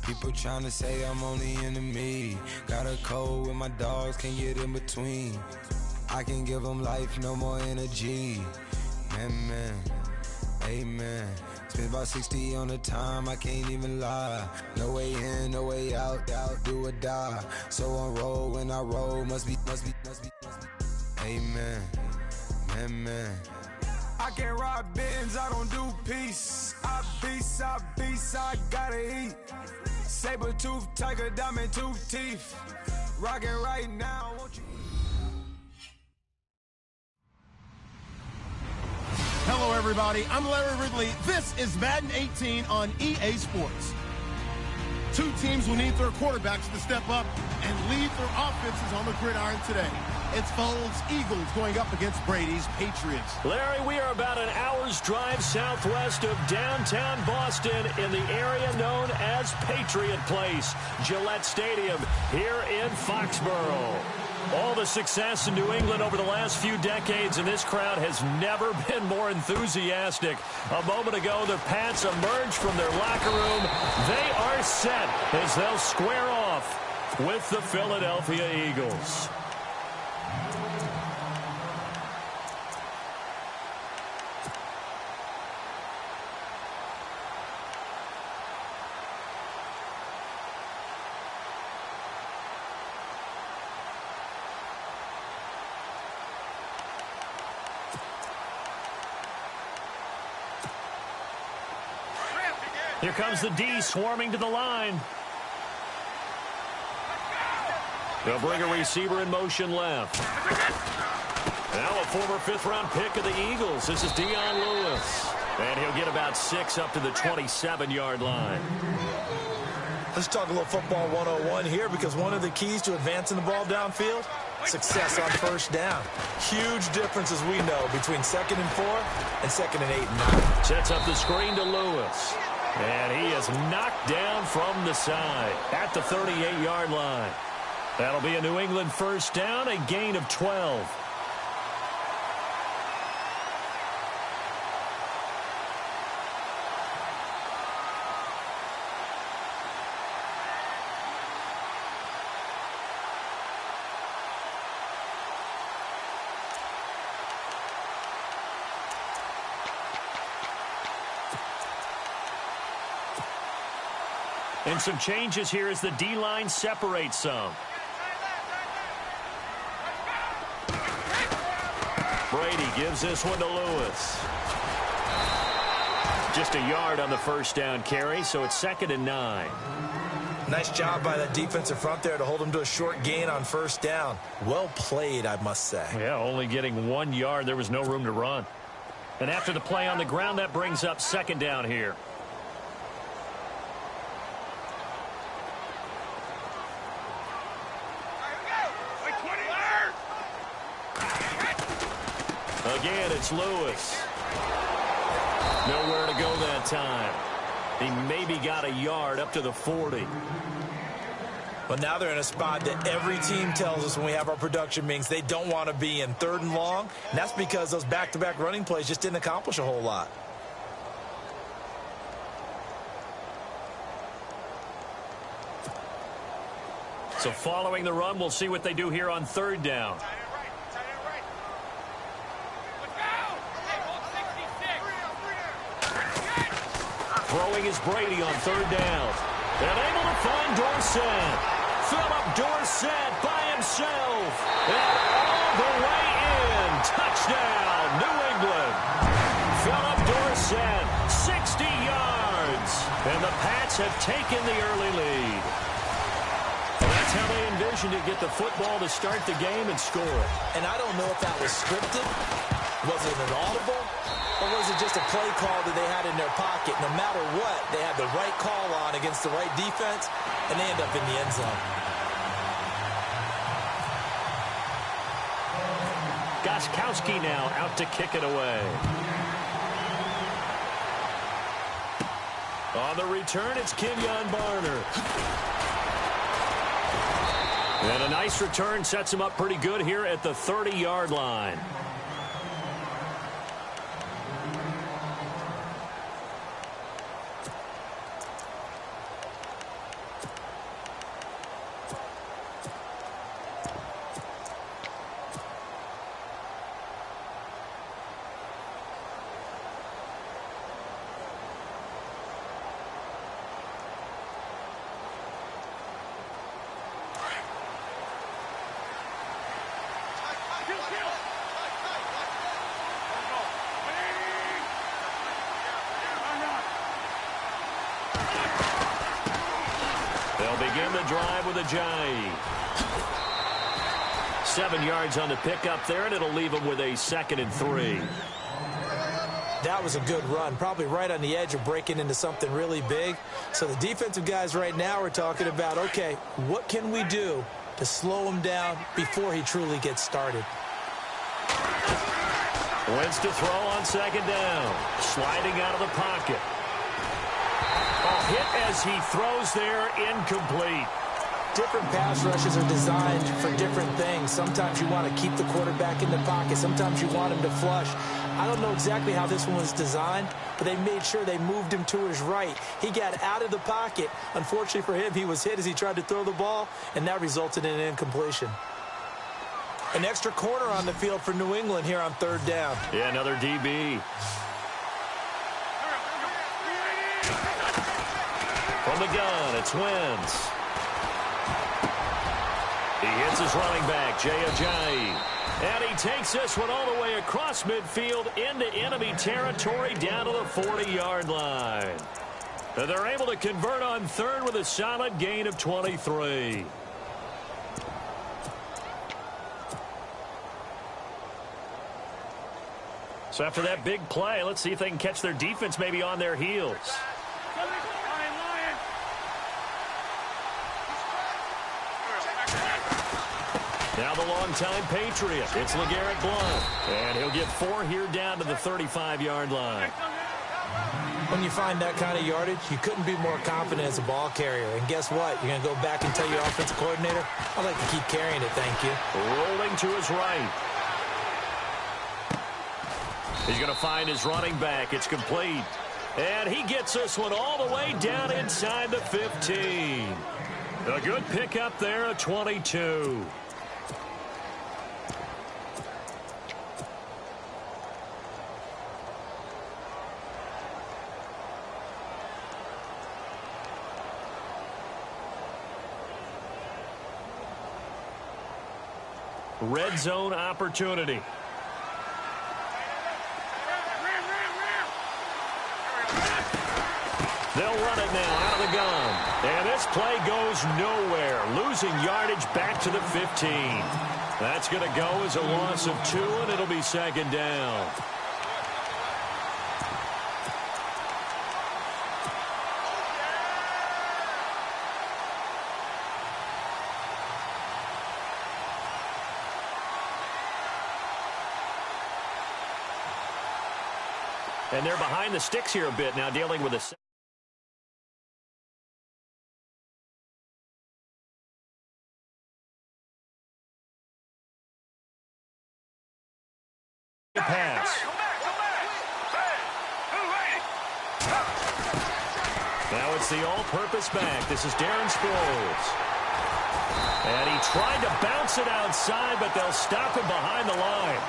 People tryna say I'm on the enemy. Got a code with my dogs, can't get in between. I can give them life, no more energy. Man, amen. Spent about 60 on the time, I can't even lie. No way in, no way out, do or die. So on roll, when I roll, must be. Amen, man. I can't ride Benz, I don't do peace. I beast, I gotta eat. Saber tooth, tiger, diamond tooth teeth. Rockin' right now, won't you? Hello, everybody. I'm Larry Ridley. This is Madden 18 on EA Sports. Two teams will need their quarterbacks to step up and lead their offenses on the gridiron today. It's Foles' Eagles going up against Brady's Patriots. Larry, we are about an hour's drive southwest of downtown Boston in the area known as Patriot Place, Gillette Stadium here in Foxborough. All the success in New England over the last few decades, and this crowd has never been more enthusiastic. A moment ago, the Pats emerged from their locker room. They are set as they'll square off with the Philadelphia Eagles. Here comes the D swarming to the line. They'll bring a receiver in motion left. Now a former fifth-round pick of the Eagles. This is Dion Lewis. And he'll get about 6 up to the 27-yard line. Let's talk a little football 101 here, because one of the keys to advancing the ball downfield, success on first down. Huge difference, as we know, between 2nd and 4 and 2nd and 8 and 9. Sets up the screen to Lewis. And he is knocked down from the side at the 38-yard line. That'll be a New England first down, a gain of 12. And some changes here as the D-line separates some. Brady gives this one to Lewis. Just a yard on the first down carry, so it's 2nd and 9. Nice job by that defensive front there to hold him to a short gain on first down. Well played, I must say. Yeah, only getting 1 yard. There was no room to run. And after the play on the ground, that brings up 2nd down here. Again, it's Lewis. Nowhere to go that time. He maybe got a yard up to the 40. But now they're in a spot that every team tells us when we have our production meetings they don't want to be in, 3rd and long. And that's because those back-to-back running plays just didn't accomplish a whole lot. So following the run, we'll see what they do here on 3rd down. Throwing is Brady on 3rd down. And able to find Dorsett. Philip Dorsett by himself. And all the way in. Touchdown, New England. Philip Dorsett, 60 yards. And the Pats have taken the early lead. And that's how they envisioned it, get the football to start the game and score. And I don't know if that was scripted. Was it an audible? Or was it just a play call that they had in their pocket? No matter what, they had the right call on against the right defense, and they end up in the end zone. Gostkowski now out to kick it away. On the return, it's Kenyon Barner. And a nice return sets him up pretty good here at the 30-yard line. They'll begin the drive with a Ajayi. 7 yards on the pickup there, and it'll leave them with a 2nd and 3. That was a good run, probably right on the edge of breaking into something really big. So the defensive guys right now are talking about, okay, what can we do to slow him down before he truly gets started? Wentz to throw on 2nd down. Sliding out of the pocket. A hit as he throws there, incomplete. Different pass rushes are designed for different things. Sometimes you want to keep the quarterback in the pocket. Sometimes you want him to flush. I don't know exactly how this one was designed, but they made sure they moved him to his right. He got out of the pocket. Unfortunately for him, he was hit as he tried to throw the ball, and that resulted in an incompletion. An extra corner on the field for New England here on 3rd down. Yeah, another DB. From the gun, it's Wentz. He hits his running back, Ajayi. And he takes this one all the way across midfield into enemy territory down to the 40-yard line. And they're able to convert on 3rd with a solid gain of 23. So after that big play, let's see if they can catch their defense maybe on their heels. Now the longtime Patriot. It's LeGarrette Blount. And he'll get 4 here down to the 35-yard line. When you find that kind of yardage, you couldn't be more confident as a ball carrier. And guess what? You're going to go back and tell your offensive coordinator, I'd like to keep carrying it, thank you. Rolling to his right. He's going to find his running back. It's complete. And he gets this one all the way down inside the 15. A good pickup there, a 22. Red zone opportunity. They'll run it now out of the gun. And this play goes nowhere. Losing yardage back to the 15. That's going to go as a loss of 2, and it'll be 2nd down. And they're behind the sticks here a bit now, dealing with a pass. Now it's the all-purpose back. This is Darren Sproles. And he tried to bounce it outside, but they'll stop him behind the line.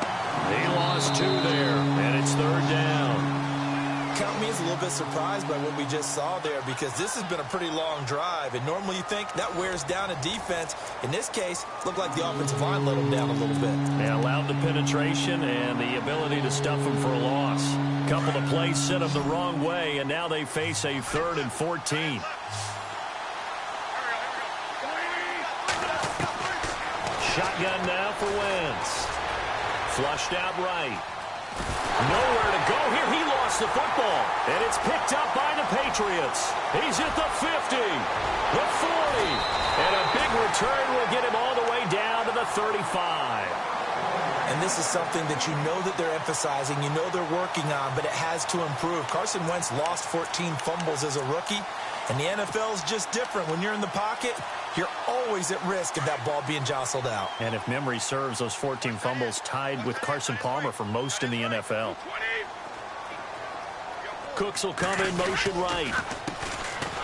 He lost 2 there, and it's 3rd down. Count me as a little bit surprised by what we just saw there, because this has been a pretty long drive, and normally you think that wears down a defense. In this case, looked like the offensive line let them down a little bit. Yeah, allowed the penetration and the ability to stuff them for a loss. Couple of plays sent them the wrong way, and now they face a 3rd and 14. Shotgun now for Wentz. Flushed out right. Nowhere to go here. He lost the football. And it's picked up by the Patriots. He's at the 50, the 40. And a big return will get him all the way down to the 35. And this is something that you know that they're emphasizing, you know they're working on, but it has to improve. Carson Wentz lost 14 fumbles as a rookie, and the NFL is just different. When you're in the pocket, you're always at risk of that ball being jostled out. And if memory serves, those 14 fumbles tied with Carson Palmer for most in the NFL. Cooks will come in motion right.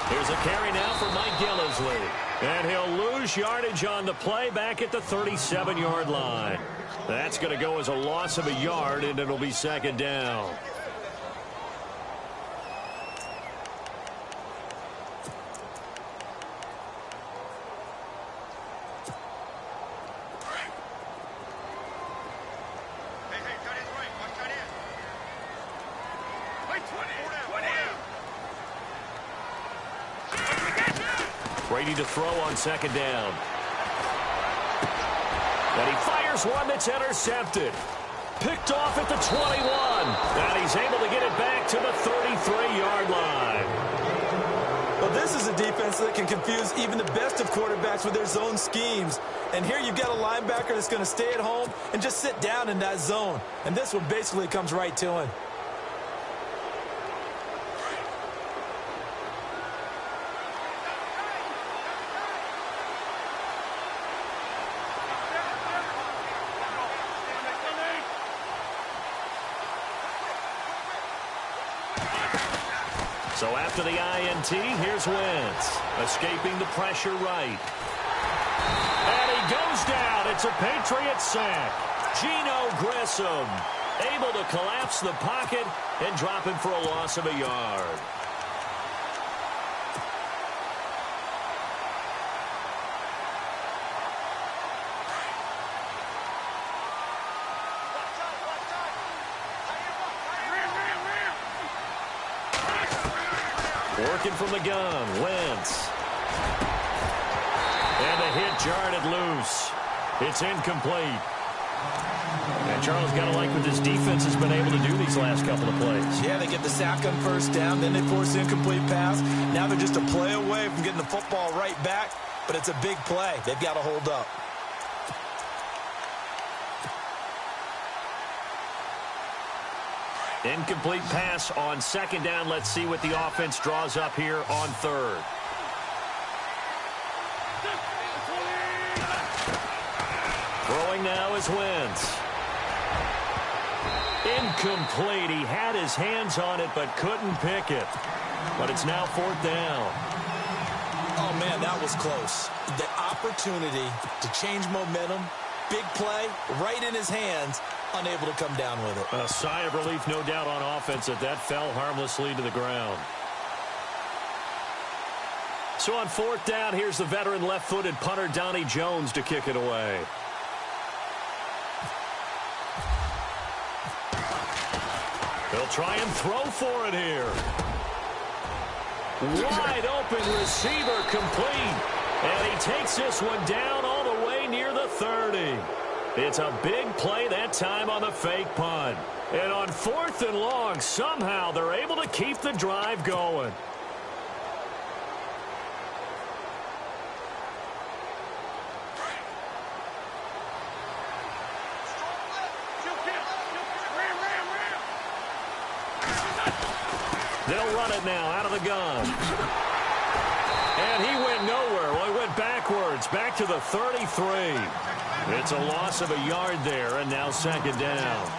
Here's a carry now for Mike Gillislee. And he'll lose yardage on the play back at the 37-yard line. That's going to go as a loss of a yard, and it'll be 2nd down. Ready to throw on second down. And he fires one that's intercepted. Picked off at the 21. And he's able to get it back to the 33-yard line. Well, this is a defense that can confuse even the best of quarterbacks with their zone schemes. And here you've got a linebacker that's going to stay at home and just sit down in that zone. And this one basically comes right to him. So after the INT, here's Wentz, escaping the pressure right. And he goes down. It's a Patriots sack. Geno Grissom able to collapse the pocket and drop him for a loss of a yard. Working from the gun, Wentz. And the hit jarred it loose. It's incomplete. And Charles, got to like what this defense has been able to do these last couple of plays. Yeah, they get the sack on first down, then they force the incomplete pass. Now they're just a play away from getting the football right back, but it's a big play. They've got to hold up. Incomplete pass on second down. Let's see what the offense draws up here on third. Throwing now is Wentz. Incomplete. He had his hands on it but couldn't pick it. But it's now fourth down. Oh, man, that was close. The opportunity to change momentum, big play, right in his hands, unable to come down with it. A sigh of relief, no doubt, on offense that fell harmlessly to the ground. So on fourth down, here's the veteran left-footed punter Donnie Jones to kick it away. They'll try and throw for it here. Wide open receiver complete. And he takes this one down all the way near the 30. It's a big play that time on the fake punt. And on fourth and long, somehow they're able to keep the drive going. They'll run it now out of the gun. And he went nowhere. Well, he went backwards, back to the 33. It's a loss of a yard there, and now second down.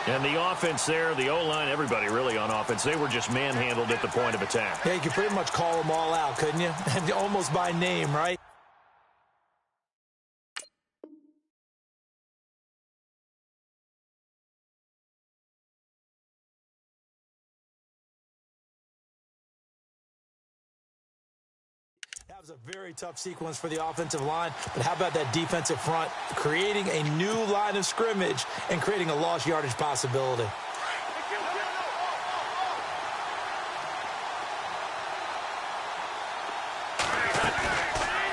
And the offense there, the O-line, everybody really on offense, they were just manhandled at the point of attack. Yeah, you could pretty much call them all out, couldn't you? Almost by name, right? That was a very tough sequence for the offensive line, but how about that defensive front creating a new line of scrimmage and creating a lost yardage possibility?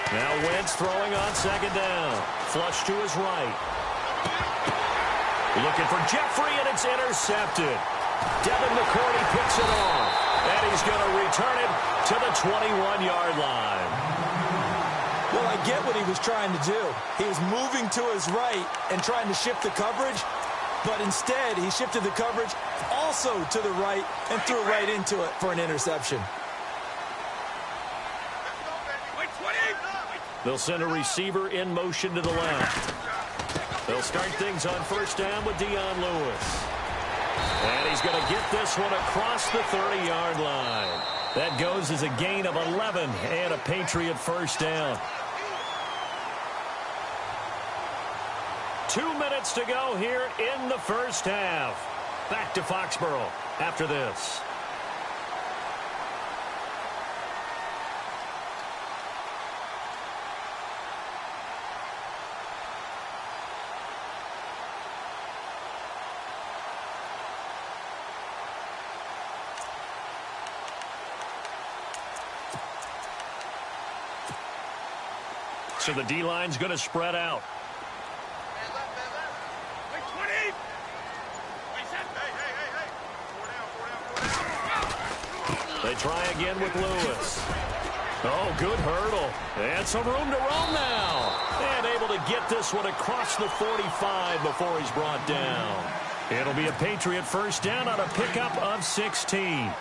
Now Wentz throwing on second down. Flush to his right. Looking for Jeffrey, and it's intercepted. Devin McCourty picks it off, and he's going to return it to the 21-yard line. Well, I get what he was trying to do. He was moving to his right and trying to shift the coverage, but instead he shifted the coverage also to the right and threw right into it for an interception. They'll send a receiver in motion to the left. They'll start things on first down with Dion Lewis. And he's going to get this one across the 30-yard line. That goes as a gain of 11 and a Patriot first down. 2 minutes to go here in the first half. Back to Foxborough after this. So the D-line's going to spread out. They try again with Lewis. Oh, good hurdle. And some room to roam now. And able to get this one across the 45 before he's brought down. It'll be a Patriot first down on a pickup of 16.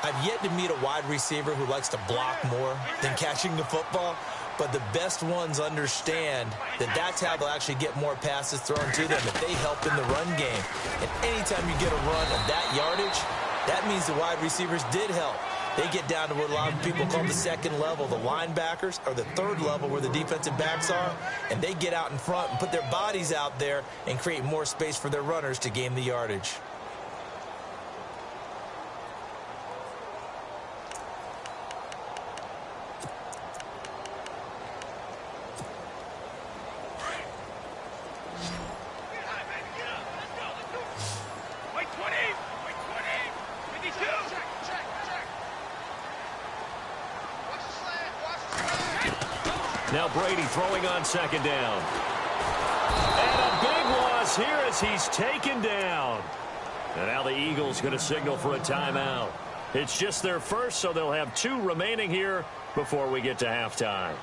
I've yet to meet a wide receiver who likes to block more than catching the football, but the best ones understand that that's how they'll actually get more passes thrown to them if they help in the run game. And anytime you get a run of that yardage, that means the wide receivers did help. They get down to what a lot of people call the second level, the linebackers, or the third level where the defensive backs are, and they get out in front and put their bodies out there and create more space for their runners to gain the yardage. Now Brady throwing on second down. And a big loss here as he's taken down. And now the Eagles going to signal for a timeout. It's just their first, so they'll have 2 remaining here before we get to halftime.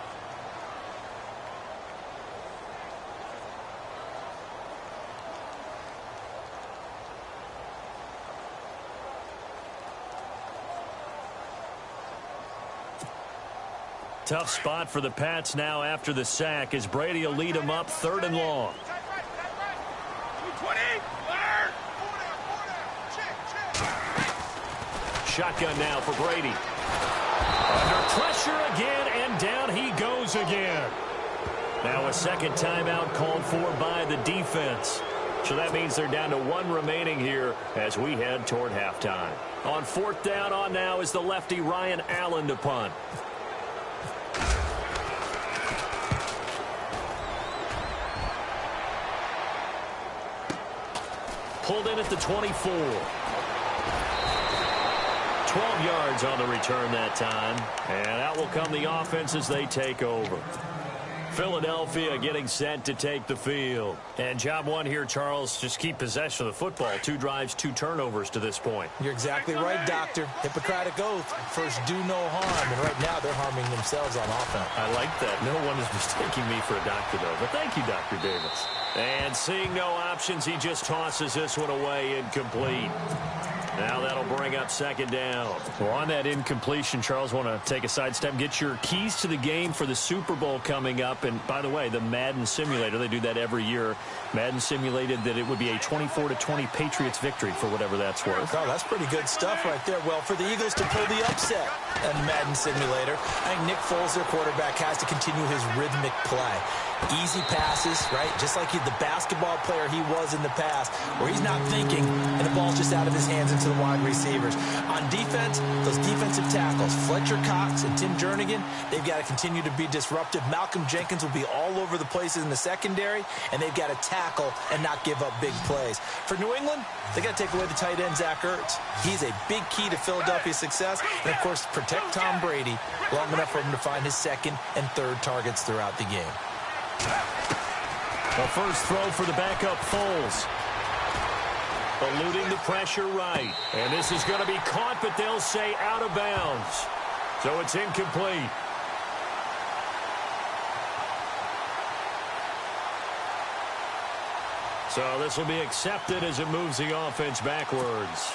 Tough spot for the Pats now after the sack as Brady will lead them up 3rd and long. Shotgun now for Brady. Under pressure again, and down he goes again. Now a second timeout called for by the defense. So that means they're down to 1 remaining here as we head toward halftime. On 4th down on now is the lefty Ryan Allen to punt. Pulled in at the 24. 12 yards on the return that time. And out will come the offense as they take over. Philadelphia getting set to take the field. And job one here, Charles, just keep possession of the football. 2 drives, 2 turnovers to this point. You're exactly right, Doctor. Hippocratic oath. First, do no harm. And right now, they're harming themselves on offense. I like that. No one is mistaking me for a doctor, though. But thank you, Dr. Davis. And seeing no options, he just tosses this one away incomplete. Now that'll bring up second down. Well, on that incompletion, Charles, want to take a sidestep, get your keys to the game for the Super Bowl coming up. And by the way, the Madden simulator, they do that every year. Madden simulated that it would be a 24-20 Patriots victory for whatever that's worth. Oh, that's pretty good stuff right there. Well, for the Eagles to pull the upset in Madden simulator, I think Nick Foles, their quarterback, has to continue his rhythmic play. Easy passes, right? Just like the basketball player he was in the past, where he's not thinking and the ball's just out of his hands into the wide receivers. On defense, those defensive tackles, Fletcher Cox and Tim Jernigan, they've got to continue to be disruptive. Malcolm Jenkins will be all over the places in the secondary, and they've got to tackle and not give up big plays. For New England, they got to take away the tight end, Zach Ertz. He's a big key to Philadelphia's success, and of course, protect Tom Brady long enough for him to find his 2nd and 3rd targets throughout the game. The first throw for the backup Foles. Eluding the pressure right. And this is going to be caught, but they'll say out of bounds. So it's incomplete. So this will be accepted as it moves the offense backwards.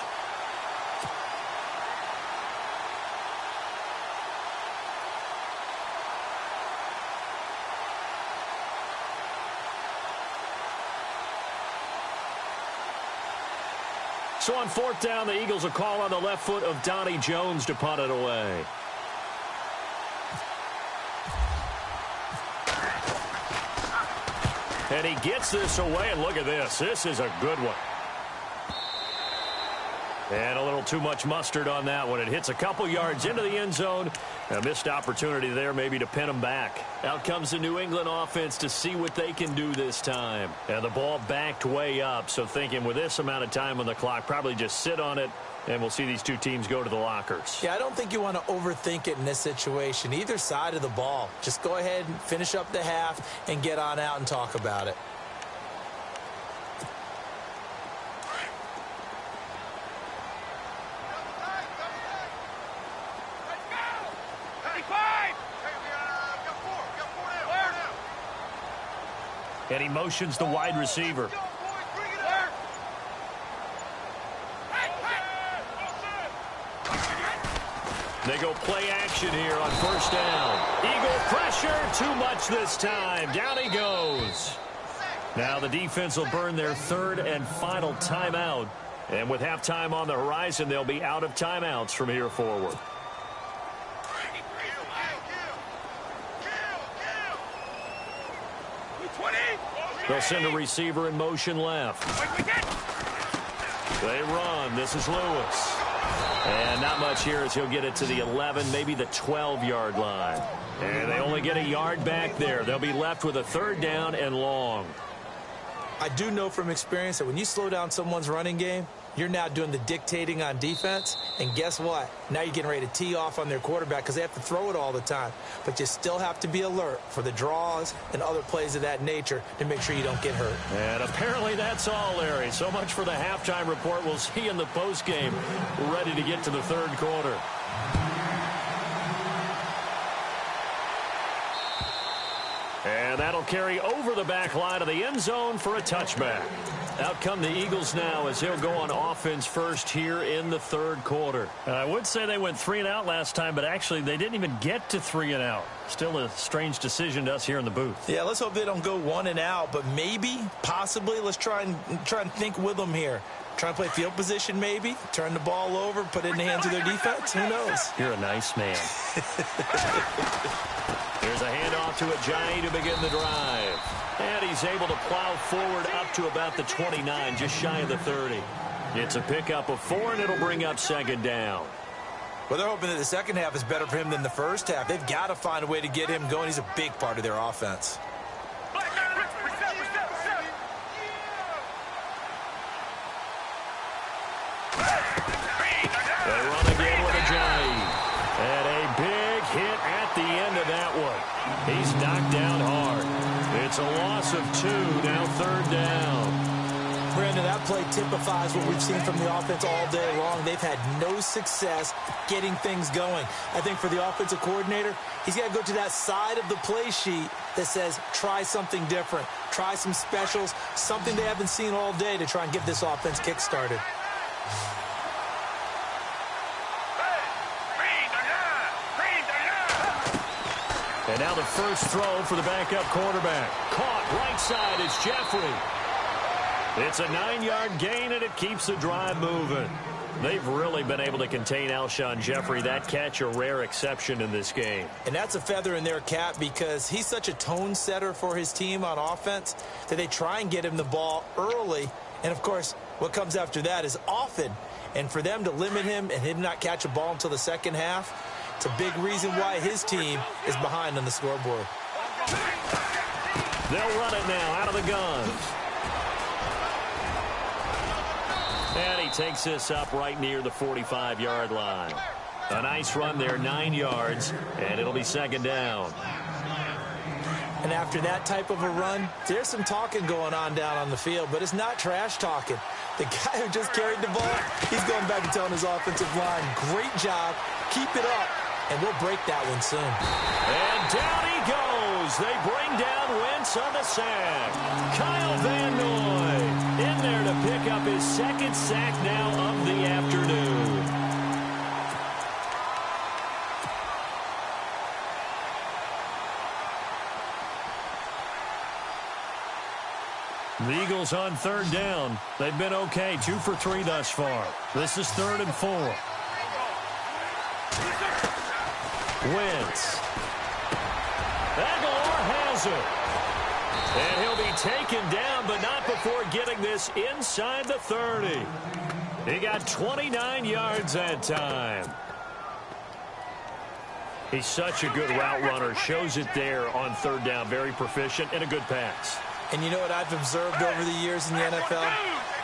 So on 4th down, the Eagles will call on the left foot of Donnie Jones to punt it away. And he gets this away, and look at this. This is a good one. And a little too much mustard on that one. It hits a couple yards into the end zone. A missed opportunity there maybe to pin him back. Out comes the New England offense to see what they can do this time. And the ball backed way up. So thinking with this amount of time on the clock, probably just sit on it And we'll see these two teams go to the lockers. Yeah, I don't think you want to overthink it in this situation. Either side of the ball. Just go ahead and finish up the half and get on out and talk about it. And he motions the wide receiver. They go play action here on first down. Eagle pressure, too much this time. Down he goes. Now the defense will burn their third and final timeout. And with halftime on the horizon, they'll be out of timeouts from here forward. They'll send a receiver in motion left. They run. This is Lewis. And not much here as he'll get it to the 11, maybe the 12-yard line. And they only get a yard back there. They'll be left with a third down and long. I do know from experience that when you slow down someone's running game, you're now doing the dictating on defense. And guess what? Now you're getting ready to tee off on their quarterback because they have to throw it all the time. But you still have to be alert for the draws and other plays of that nature to make sure you don't get hurt. And apparently that's all, Larry. So much for the halftime report. We'll see you in the postgame. We're ready to get to the third quarter. And that'll carry over the back line of the end zone for a touchback. Out come the Eagles now as they'll go on offense first here in the third quarter. I would say they went 3 and out last time, but actually they didn't even get to 3 and out. Still a strange decision to us here in the booth. Yeah, let's hope they don't go 1 and out, but maybe, possibly, let's try and think with them here. Try and play field position maybe, turn the ball over, put it in the hands of their defense. Who knows? You're a nice man. Here's a handoff to Ajayi to begin the drive. And he's able to plow forward up to about the 29, just shy of the 30. It's a pickup of 4, and it'll bring up second down. Well, they're hoping that the second half is better for him than the first half. They've got to find a way to get him going. He's a big part of their offense. They run again with Ajayi. And a big hit at the end of that one. He's knocked down hard. It's a loss of 2, now third down. Brandon, that play typifies what we've seen from the offense all day long. They've had no success getting things going. I think for the offensive coordinator, he's got to go to that side of the play sheet that says try something different, try some specials, something they haven't seen all day to try and get this offense kick-started. And now the first throw for the backup quarterback. Caught right side is Jeffrey. It's a 9-yard gain, and it keeps the drive moving. They've really been able to contain Alshon Jeffrey. That catch a rare exception in this game. And that's a feather in their cap because he's such a tone setter for his team on offense that they try and get him the ball early. And, of course, what comes after that is often. And for them to limit him and him not catch a ball until the second half, it's a big reason why his team is behind on the scoreboard. They'll run it now out of the gun. And he takes this up right near the 45-yard line. A nice run there, 9 yards, and it'll be second down. And after that type of a run, there's some talking going on down on the field, but it's not trash talking. The guy who just carried the ball, he's going back and telling his offensive line, great job, keep it up, and we'll break that one soon. And down he goes. They bring down Wentz on the sack. Kyle Van Noy in there to pick up his second sack now of the afternoon. The Eagles on third down. They've been okay, 2 for 3 thus far. This is 3rd and 4. Wentz. Aguilar has it. And he'll be taken down, but not before getting this inside the 30. He got 29 yards that time. He's such a good route runner. Shows it there on third down. Very proficient and a good pass. And you know what I've observed over the years in the NFL?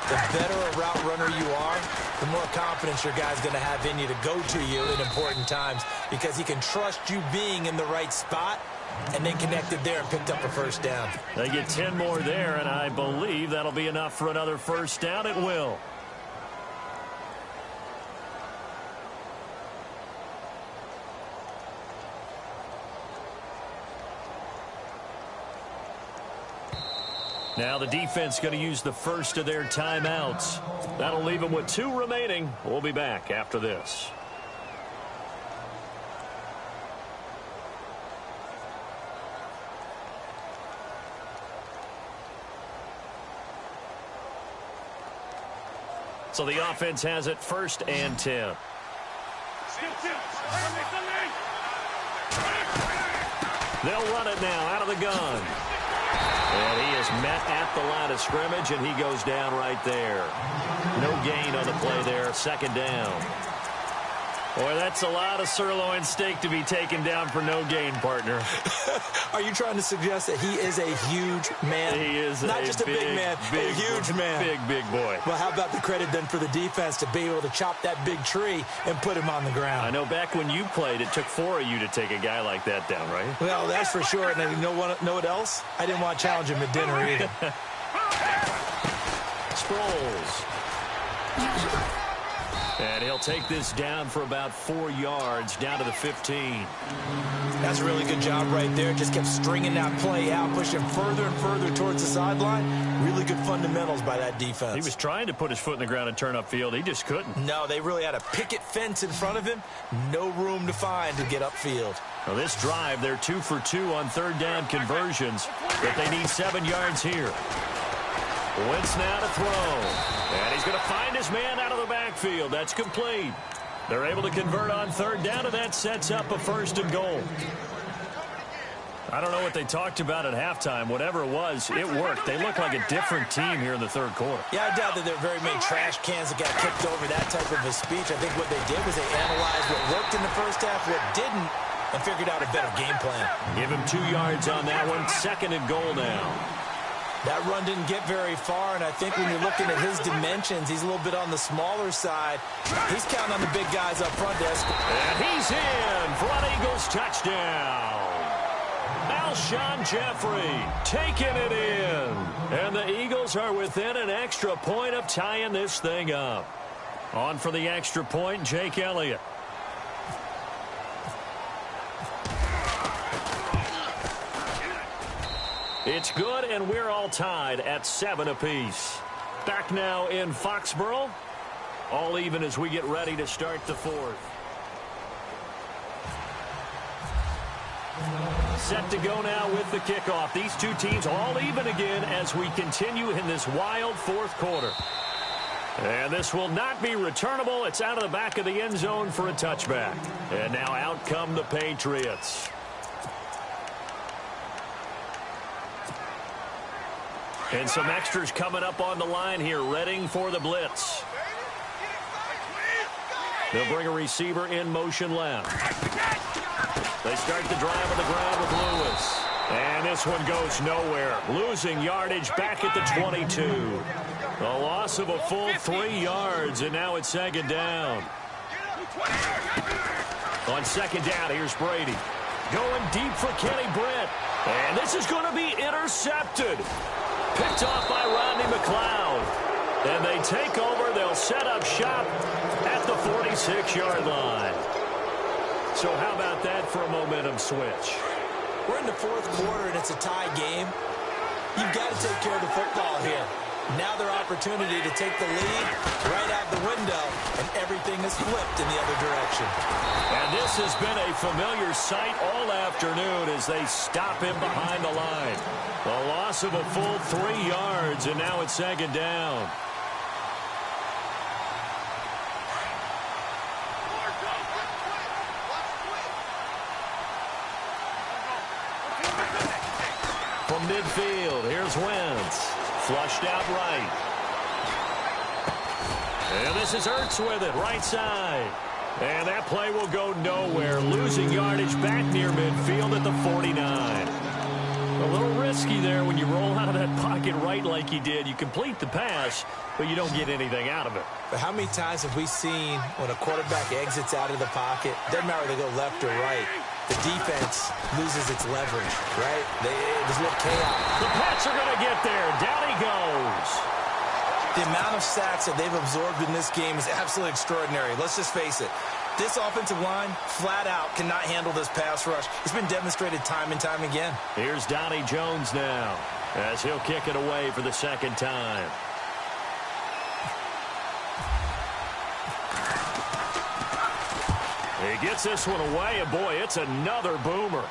the better a route runner you are, the more confidence your guy's going to have in you to go to you in important times because he can trust you being in the right spot, and they connected there and picked up a first down. They get 10 more there, and I believe that'll be enough for another first down. It will. Now the defense going to use the first of their timeouts. That'll leave them with 2 remaining. We'll be back after this. So the offense has it 1st and 10. They'll run it now out of the gun. And he is met at the line of scrimmage, and he goes down right there. No gain on the play there. 2nd down. Boy, that's a lot of sirloin steak to be taken down for no gain, partner. Are you trying to suggest that he is a huge man? He is not just a big man, a huge man. Big boy. Well, how about the credit then for the defense to be able to chop that big tree and put him on the ground? I know back when you played, it took 4 of you to take a guy like that down, right? Well, that's for sure. And you know what else? I didn't want to challenge him at dinner either. Sproles. And he'll take this down for about 4 yards, down to the 15. That's a really good job right there. Just kept stringing that play out, pushing further and further towards the sideline. Really good fundamentals by that defense. He was trying to put his foot in the ground and turn upfield. He just couldn't. No, they really had a picket fence in front of him. No room to find to get upfield. Now this drive, they're 2 for 2 on 3rd down conversions, but they need 7 yards here. Wentz now to throw. And he's going to find his man out of the backfield. That's complete. They're able to convert on 3rd down, and that sets up a 1st and goal. I don't know what they talked about at halftime. Whatever it was, it worked. They look like a different team here in the 3rd quarter. Yeah, I doubt that there are very many trash cans that got kicked over, that type of a speech. I think what they did was they analyzed what worked in the first half, what didn't, and figured out a better game plan. Give him 2 yards on that one. 2nd and goal now. That run didn't get very far, and I think when you're looking at his dimensions, he's a little bit on the smaller side. He's counting on the big guys up front. And he's in for an Eagles touchdown. Alshon Jeffrey taking it in. And the Eagles are within an extra point of tying this thing up. On for the extra point, Jake Elliott. It's good, and we're all tied at 7 apiece. Back now in Foxborough. All even as we get ready to start the 4th. Set to go now with the kickoff. These 2 teams all even again as we continue in this wild 4th quarter. And this will not be returnable. It's out of the back of the end zone for a touchback. And now out come the Patriots. And some extras coming up on the line here, readying for the blitz. They'll bring a receiver in motion left. They start the drive on the ground with Lewis. And this one goes nowhere. Losing yardage back at the 22. A loss of a full 3 yards, and now it's 2nd down. On 2nd down, here's Brady. Going deep for Kenny Britt. And this is going to be intercepted. Picked off by Rodney McLeod. And they take over. They'll set up shop at the 46-yard line. So how about that for a momentum switch? We're in the 4th quarter, and it's a tie game. You've got to take care of the football here. Now their opportunity to take the lead right out the window, and everything is flipped in the other direction. And this has been a familiar sight all afternoon as they stop him behind the line. A loss of a full 3 yards, and now it's 2nd down. From midfield, here's Wentz. Flushed out right. And this is Ertz with it, right side. And that play will go nowhere. Losing yardage back near midfield at the 49. A little risky there when you roll out of that pocket right like he did. You complete the pass, but you don't get anything out of it. But how many times have we seen when a quarterback exits out of the pocket, doesn't matter whether they go left or right, the defense loses its leverage, right? There's a little chaos. The Pats are going to get there. Down he goes. The amount of sacks that they've absorbed in this game is absolutely extraordinary. Let's just face it. This offensive line, flat out, cannot handle this pass rush. It's been demonstrated time and time again. Here's Donnie Jones now, as he'll kick it away for the second time. He gets this one away, and boy, it's another boomer.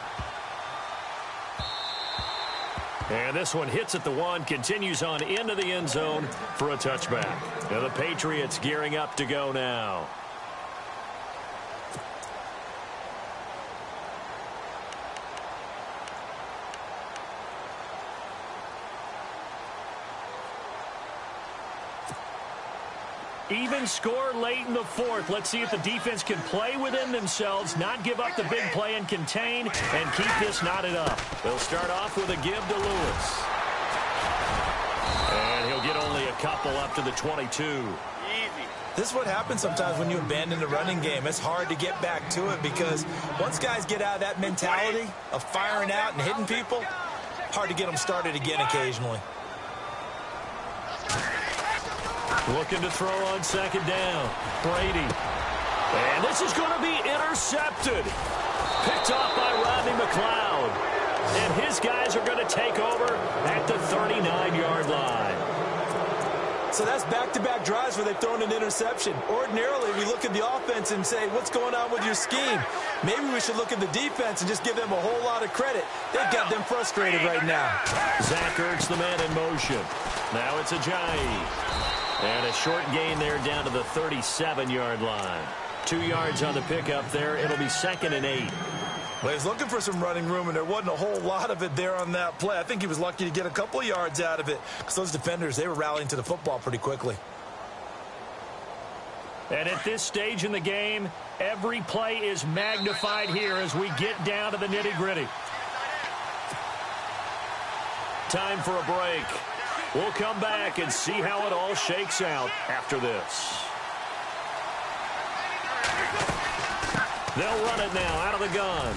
And this one hits at the one, continues on into the end zone for a touchback. Now the Patriots gearing up to go now. Even score late in the fourth. Let's see if the defense can play within themselves, not give up the big play and contain, and keep this knotted up. They'll start off with a give to Lewis. And he'll get only a couple up to the 22. This is what happens sometimes when you abandon the running game. It's hard to get back to it because once guys get out of that mentality of firing out and hitting people, hard to get them started again occasionally. Looking to throw on second down. Brady. And this is going to be intercepted. Picked off by Rodney McLeod. And his guys are going to take over at the 39-yard line. So that's back-to-back drives where they've thrown an interception. Ordinarily, we look at the offense and say, what's going on with your scheme? Maybe we should look at the defense and just give them a whole lot of credit. They've got them frustrated right now. Zach Ertz, the man in motion. Now it's Ajayi. And a short gain there down to the 37-yard line. 2 yards on the pickup there. It'll be 2nd and 8. Well, he was looking for some running room, and there wasn't a whole lot of it there on that play. I think he was lucky to get a couple of yards out of it because those defenders, they were rallying to the football pretty quickly. And at this stage in the game, every play is magnified here as we get down to the nitty-gritty. Time for a break. We'll come back and see how it all shakes out after this. They'll run it now out of the gun.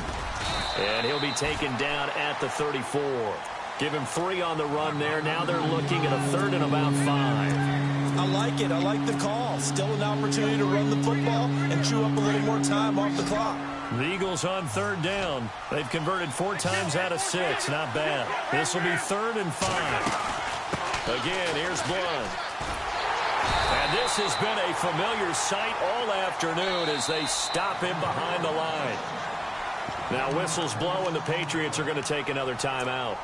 And he'll be taken down at the 34. Give him 3 on the run there. Now they're looking at a 3rd and about 5. I like it. I like the call. Still an opportunity to run the football and chew up a little more time off the clock. The Eagles on 3rd down. They've converted 4 times out of 6. Not bad. This will be 3rd and 5. Again, here's Blunt. And this has been a familiar sight all afternoon as they stop him behind the line. Now whistles blow and the Patriots are going to take another timeout.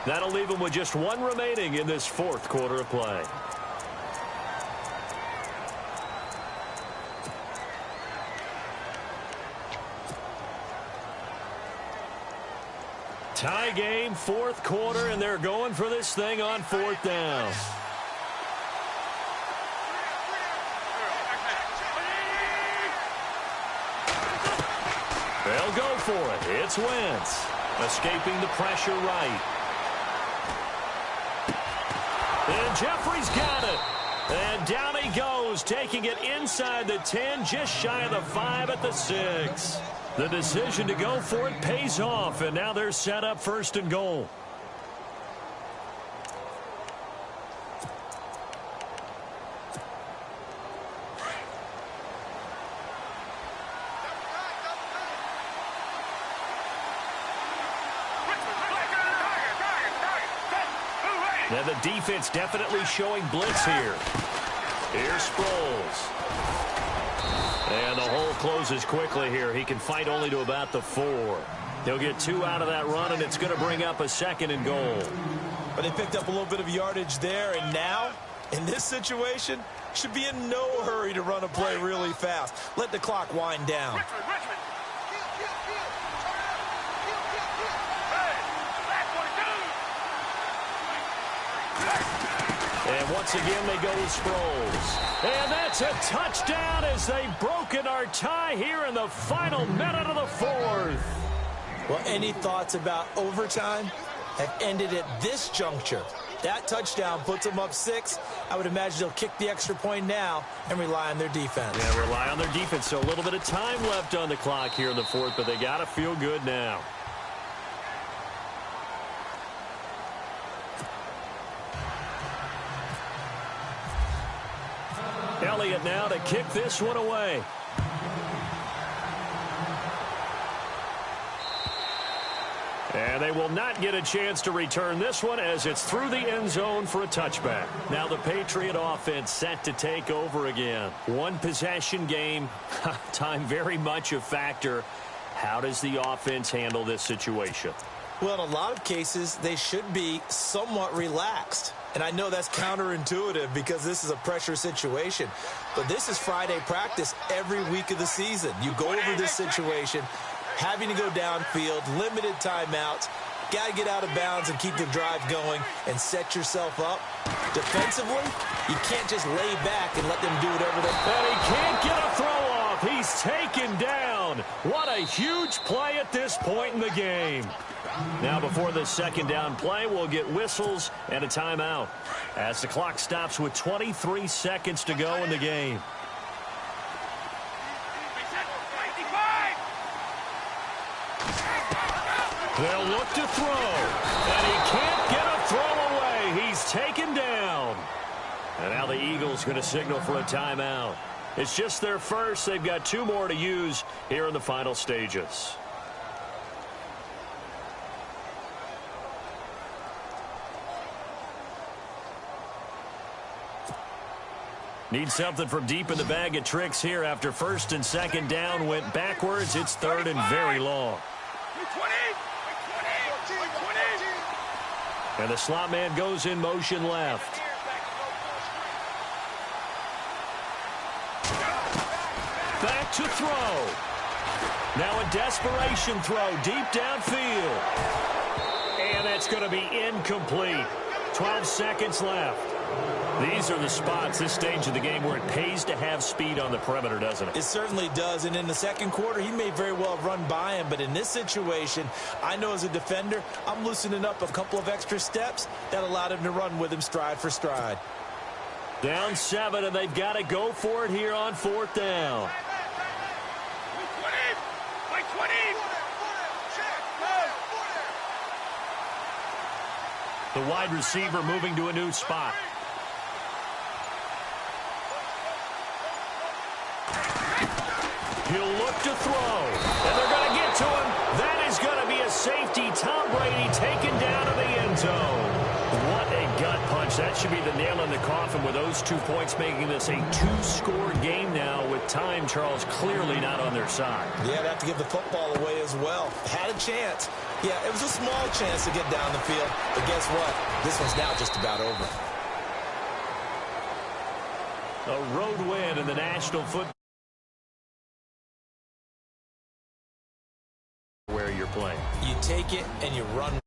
That'll leave them with just 1 remaining in this 4th quarter of play. Tie game, 4th quarter, and they're going for this thing on 4th down. They'll go for it. It's Wentz. Escaping the pressure right. And Jeffrey's got it. And down he goes, taking it inside the 10, just shy of the 5 at the 6. The decision to go for it pays off, and now they're set up 1st and goal. Now the defense definitely showing blitz here. Here's Sproles. And the hole closes quickly here. He can fight only to about the 4. He'll get 2 out of that run, and it's going to bring up a 2nd and goal. But they picked up a little bit of yardage there, and now, in this situation, should be in no hurry to run a play really fast. Let the clock wind down. And once again, they go with Sproles. And that's a touchdown as they've broken our tie here in the final minute of the 4th. Well, any thoughts about overtime? have ended at this juncture. That touchdown puts them up 6. I would imagine they'll kick the extra point now and rely on their defense. Yeah, rely on their defense. So a little bit of time left on the clock here in the fourth, but they got to feel good now. Elliott now to kick this one away. And they will not get a chance to return this one as it's through the end zone for a touchback. Now the Patriot offense set to take over again. One possession game. Time very much a factor. How does the offense handle this situation? Well, in a lot of cases, they should be somewhat relaxed. And I know that's counterintuitive because this is a pressure situation. But this is Friday practice every week of the season. You go over this situation, having to go downfield, limited timeouts, got to get out of bounds and keep the drive going and set yourself up. Defensively, you can't just lay back and let them do whatever they want. And he can't get a throw off. He's taken down. What a huge play at this point in the game. Now before the second down play, we'll get whistles and a timeout as the clock stops with 23 seconds to go in the game. They'll look to throw, and he can't get a throw away. He's taken down. And now the Eagles going to signal for a timeout. It's just their first. They've got 2 more to use here in the final stages. Need something from deep in the bag of tricks here after first and second down went backwards. It's third and very long. And the slot man goes in motion left. Back to throw. Now a desperation throw deep downfield. And that's going to be incomplete. 12 seconds left. These are the spots, this stage of the game, where it pays to have speed on the perimeter, doesn't it? It certainly does, and in the second quarter, he may very well have run by him, but in this situation, I know as a defender, I'm loosening up a couple of extra steps that allowed him to run with him stride for stride. Down 7, and they've got to go for it here on 4th down. The wide receiver moving to a new spot. He'll look to throw, and they're going to get to him. That is going to be a safety. Tom Brady taken down to the end zone. What a gut punch. That should be the nail in the coffin with those 2 points, making this a 2-score game now with time, Charles, clearly not on their side. Yeah, they have to give the football away as well. Had a chance. Yeah, it was a small chance to get down the field, but guess what? This one's now just about over. A road win in the National Football where you're playing. You take it and you run.